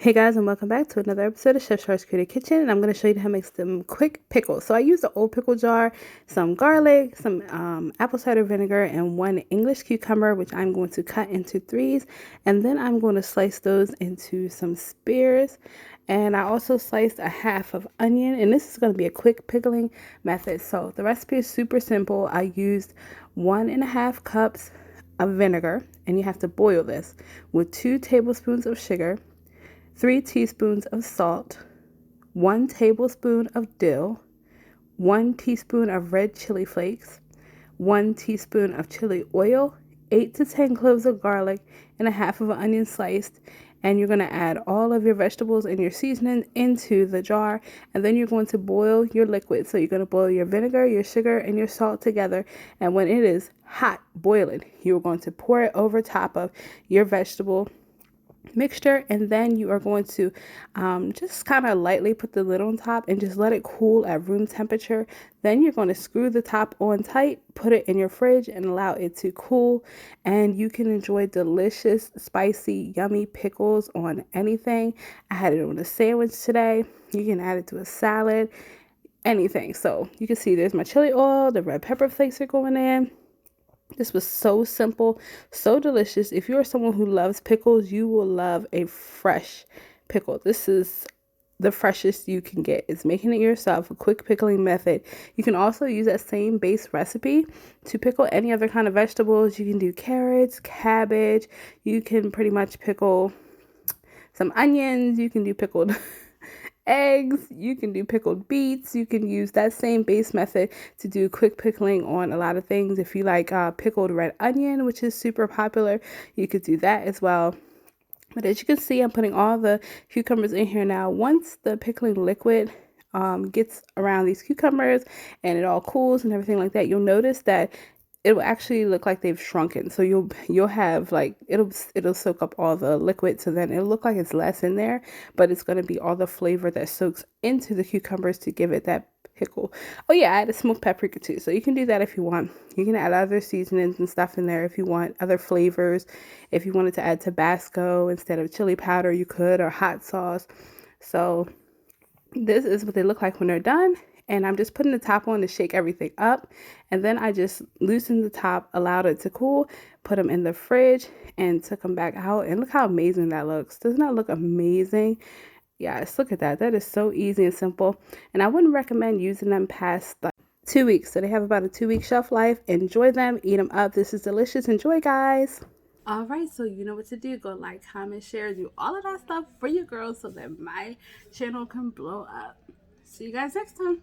Hey guys, and welcome back to another episode of Chef Char's Creative Kitchen, and I'm going to show you how to make some quick pickles. So I used an old pickle jar, some garlic, some apple cider vinegar, and one English cucumber, which I'm going to cut into threes, and then I'm going to slice those into some spears. And I also sliced a half of onion, and this is going to be a quick pickling method. So the recipe is super simple. I used 1.5 cups of vinegar, and you have to boil this with 2 tablespoons of sugar, 3 teaspoons of salt, 1 tablespoon of dill, 1 teaspoon of red chili flakes, 1 teaspoon of chili oil, 8 to 10 cloves of garlic, and a half of an onion sliced. And you're going to add all of your vegetables and your seasoning into the jar, and then you're going to boil your liquid. So you're going to boil your vinegar, your sugar, and your salt together. And when it is hot, boiling, you're going to pour it over top of your vegetable mixture, and then you are going to just kind of lightly put the lid on top and just let it cool at room temperature. Then you're going to screw the top on tight, put it in your fridge, and allow it to cool, and you can enjoy delicious, spicy, yummy pickles on anything. I had it on a sandwich today. You can add it to a salad, anything. So you can see there's my chili oil, the red pepper flakes are going in. This was so simple, so delicious. If you're someone who loves pickles, you will love a fresh pickle. This is the freshest you can get. It's making it yourself, a quick pickling method. You can also use that same base recipe to pickle any other kind of vegetables. You can do carrots, cabbage. You can pretty much pickle some onions. You can do pickled eggs, you can do pickled beets. You can use that same base method to do quick pickling on a lot of things. If you like pickled red onion, which is super popular, you could do that as well. But as you can see, I'm putting all the cucumbers in here now. Once the pickling liquid gets around these cucumbers and it all cools and everything like that, you'll notice that it will actually look like they've shrunken. So you'll have like it'll soak up all the liquid, so then it'll look like it's less in there, but it's going to be all the flavor that soaks into the cucumbers to give it that pickle. Oh yeah, I added smoked paprika too, so you can do that if you want. You can add other seasonings and stuff in there if you want, other flavors. If you wanted to add Tabasco instead of chili powder, you could, or hot sauce. So this is what they look like when they're done. And I'm just putting the top on to shake everything up. And then I just loosened the top, allowed it to cool, put them in the fridge, and took them back out. And look how amazing that looks. Doesn't that look amazing? Yes, look at that. That is so easy and simple. And I wouldn't recommend using them past like 2 weeks. So they have about a 2-week shelf life. Enjoy them. Eat them up. This is delicious. Enjoy, guys. All right, so you know what to do. Go like, comment, share, do all of that stuff for your girls so that my channel can blow up. See you guys next time.